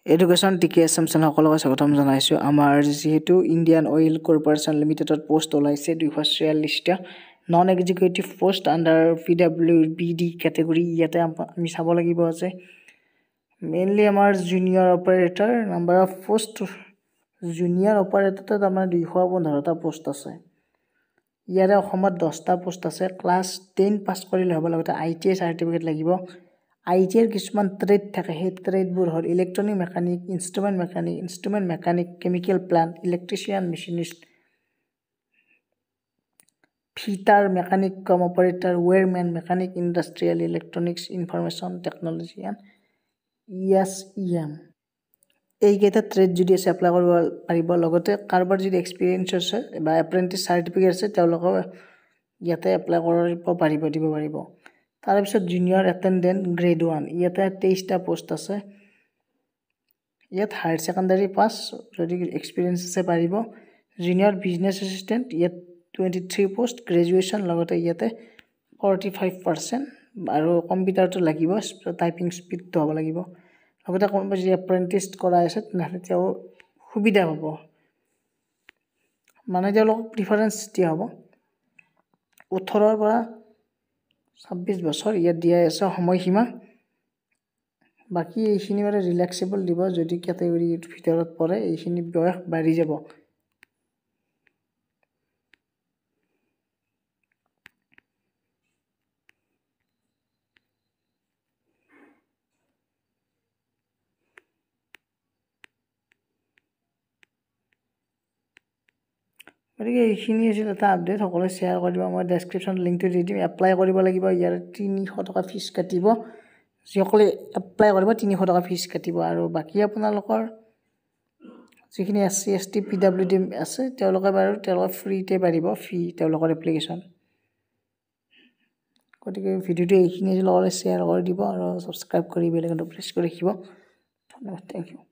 education টিকে এছামছন সকলক স্বাগতম জনাইছো আমাৰ যেহেতু ইন্ডিয়ান অইল কৰ্পোৰেচন লিমিটেডত পোষ্ট ওলাইছে 246টা non executive post under PWBD category ইয়াতে আমি চাব লাগিব আছে মেইনলি আমাৰ junior operator number of post junior অপাৰেটৰত আমাৰ 215টা পোষ্ট আছে ইয়াৰে অসমত 10টা পোষ্ট আছে ক্লাছ 10 পাস কৰিলে হ'ব লগতে আইটিআই সাৰ্টিফিকেট লাগিব আইটিআইৰ কিছুমান ট্ৰেড থাকে সেই ট্ৰেডবোৰ হ'ল electronic mechanic instrument mechanic chemical plant electrician machinist fitter mechanic cum operator wireman mechanic industrial electronics information technology and ESM এইকেইটা ট্ৰেড যদি আছে এপ্লাই কৰিব পাৰিব লগতে কাৰোবাৰ যদি এক্সপিৰিয়েন্স আছে বা এপ্ৰেন্টিছ সাৰ্টিফিকেট আছে তেওঁলোকে ইয়াতে এপ্লাই কৰিব দিব পাৰিব তাৰ পিছত জুনিয়ৰ এটেন্ডেন্ট গ্ৰেড 1 ইয়াতে 23টা পোষ্ট আছে ইয়াত হায়াৰ সেকেন্ডাৰী পাস যদি এক্সপিৰিয়েন্স আছে পাৰিব জুনিয়ৰ বিজনেস এসিস্টেন্ট ইয়াত 23 পোষ্ট গ্ৰেজুৱেচন লগতে ইয়াতে 45% আৰু কম্পিউটাৰটো লাগিব টাইপিং স্পীডটো হ'ব লাগিব লগতে কোনোবা যদি এপ্ৰেন্টিছ কৰা আছে তেনেহলে তেওঁ সুবিধা হ'ব মানে তেওঁলোকক প্ৰিফাৰেন্স দিয়া হ'ব 18 ৰ পৰা 26 বছৰ ইয়াত দিয়া আছে সময়সীমা বাকি এইখিনি মানে ৰিলেক্সেবল দিব যদি ক্যাটেগৰিৰ ভিতৰত পৰে এইখিনি বয়স বাঢ়ি যাব গতিকে এইখিনি আছিল এটা আপডেট সকলোৱে শ্বেয়াৰ কৰিব মই ডেসক্ৰিপচন লিংকটো দি দিম এপ্লাই কৰিব লাগিব ইয়াৰ 300 টকা ফিজ কাটিব যিসকলে এপ্লাই কৰিব 300 টকা ফিজ কাটিব আৰু বাকি আপোনালোকৰ যিখিনি এসসি এসটি পিডব্লিউডি আছে তেওঁলোকে বাৰু ফ্ৰীতে পাৰিব ফি তেওঁলোকৰ এপ্লিকেশন গতিকে ভিডিওটো এইখিনি আছিল অলপ শ্বেয়াৰ কৰি দিব আৰু সাবস্ক্ৰাইব কৰি বেল আইকনটো প্ৰেছ কৰি ৰাখিব ধন্যবাদ থ্যাংক ইউ